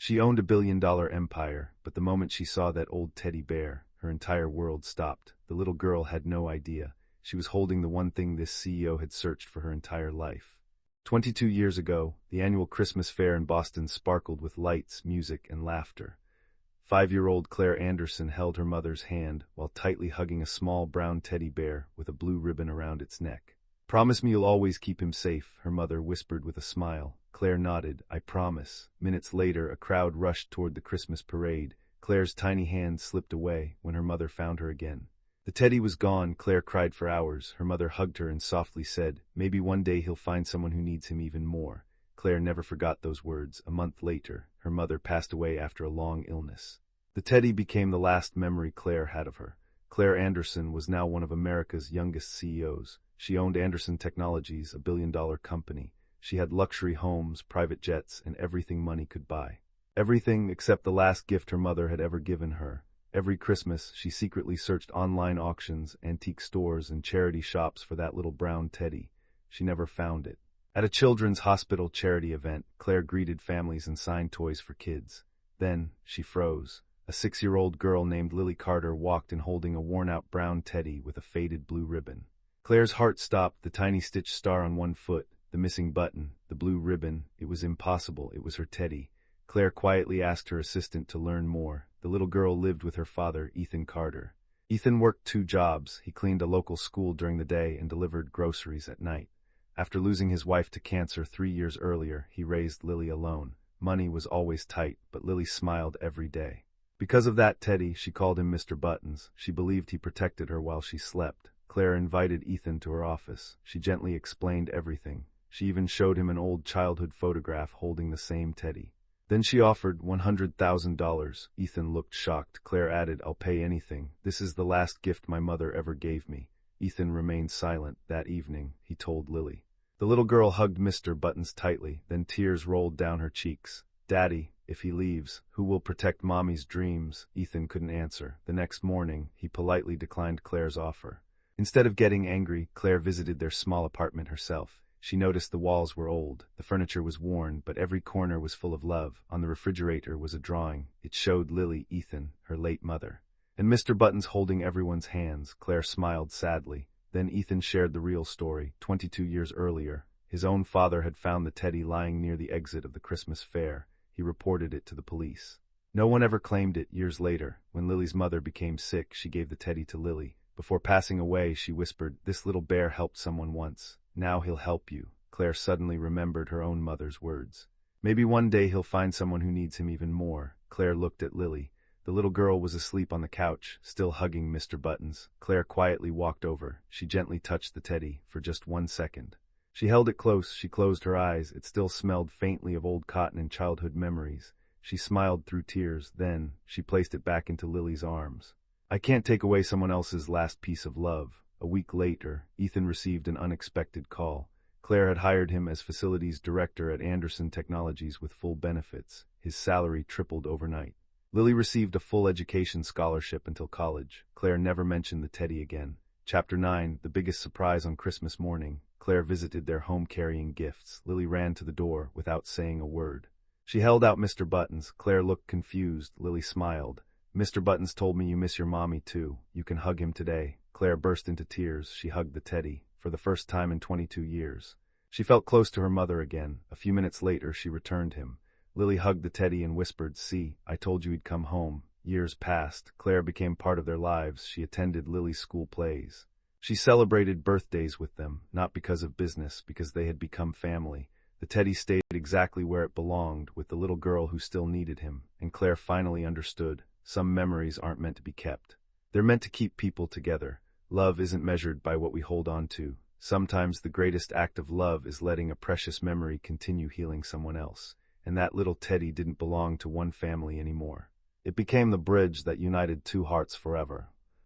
She owned a $1 billion empire, but the moment she saw that old teddy bear, her entire world stopped. The little girl had no idea. She was holding the one thing this CEO had searched for her entire life. 22 years ago, the annual Christmas fair in Boston sparkled with lights, music, and laughter. 5-year-old Claire Anderson held her mother's hand while tightly hugging a small brown teddy bear with a blue ribbon around its neck. "Promise me you'll always keep him safe," her mother whispered with a smile. Claire nodded. "I promise." Minutes later, a crowd rushed toward the Christmas parade. Claire's tiny hand slipped away when her mother found her again. The teddy was gone. Claire cried for hours. Her mother hugged her and softly said, "Maybe one day he'll find someone who needs him even more." Claire never forgot those words. A month later, her mother passed away after a long illness. The teddy became the last memory Claire had of her. Claire Anderson was now one of America's youngest CEOs. She owned Anderson Technologies, a $1 billion company. She had luxury homes, private jets, and everything money could buy. Everything except the last gift her mother had ever given her. Every Christmas, she secretly searched online auctions, antique stores, and charity shops for that little brown teddy. She never found it. At a children's hospital charity event, Claire greeted families and signed toys for kids. Then, she froze. A 6-year-old girl named Lily Carter walked in holding a worn-out brown teddy with a faded blue ribbon. Claire's heart stopped, the tiny stitched star on one foot, the missing button, the blue ribbon. It was impossible. It was her teddy. Claire quietly asked her assistant to learn more. The little girl lived with her father, Ethan Carter. Ethan worked 2 jobs. He cleaned a local school during the day and delivered groceries at night. After losing his wife to cancer 3 years earlier, he raised Lily alone. Money was always tight, but Lily smiled every day. Because of that teddy, she called him Mr. Buttons. She believed he protected her while she slept. Claire invited Ethan to her office. She gently explained everything. She even showed him an old childhood photograph holding the same teddy. Then she offered $100,000. Ethan looked shocked. Claire added, "I'll pay anything. This is the last gift my mother ever gave me." Ethan remained silent. That evening, he told Lily. The little girl hugged Mr. Buttons tightly, then tears rolled down her cheeks. "Daddy, if he leaves, who will protect Mommy's dreams?" Ethan couldn't answer. The next morning, he politely declined Claire's offer. Instead of getting angry, Claire visited their small apartment herself. She noticed the walls were old, the furniture was worn, but every corner was full of love. On the refrigerator was a drawing. It showed Lily, Ethan, her late mother. And Mr. Buttons holding everyone's hands. Claire smiled sadly. Then Ethan shared the real story. 22 years earlier, his own father had found the teddy lying near the exit of the Christmas fair. He reported it to the police. No one ever claimed it. Years later, when Lily's mother became sick, she gave the teddy to Lily. Before passing away, she whispered, "This little bear helped someone once. Now he'll help you." Claire suddenly remembered her own mother's words. Maybe one day he'll find someone who needs him even more. Claire looked at Lily. The little girl was asleep on the couch, still hugging Mr. Buttons. Claire quietly walked over. She gently touched the teddy for just 1 second. She held it close. She closed her eyes. It still smelled faintly of old cotton and childhood memories. She smiled through tears. Then, she placed it back into Lily's arms. "I can't take away someone else's last piece of love." A week later, Ethan received an unexpected call. Claire had hired him as facilities director at Anderson Technologies with full benefits. His salary tripled overnight. Lily received a full education scholarship until college. Claire never mentioned the teddy again. Chapter 9, the biggest surprise on Christmas morning. Claire visited their home carrying gifts. Lily ran to the door without saying a word. She held out Mr. Buttons. Claire looked confused. Lily smiled. "Mr. Buttons told me you miss your mommy too. You can hug him today." Claire burst into tears. She hugged the teddy, for the first time in 22 years. She felt close to her mother again. A few minutes later, she returned him. Lily hugged the teddy and whispered, "See, I told you he'd come home." Years passed. Claire became part of their lives. She attended Lily's school plays. She celebrated birthdays with them, not because of business, because they had become family. The teddy stayed exactly where it belonged, with the little girl who still needed him, and Claire finally understood. Some memories aren't meant to be kept. They're meant to keep people together. Love isn't measured by what we hold on to. Sometimes the greatest act of love is letting a precious memory continue healing someone else. And that little teddy didn't belong to one family anymore. It became the bridge that united 2 hearts forever.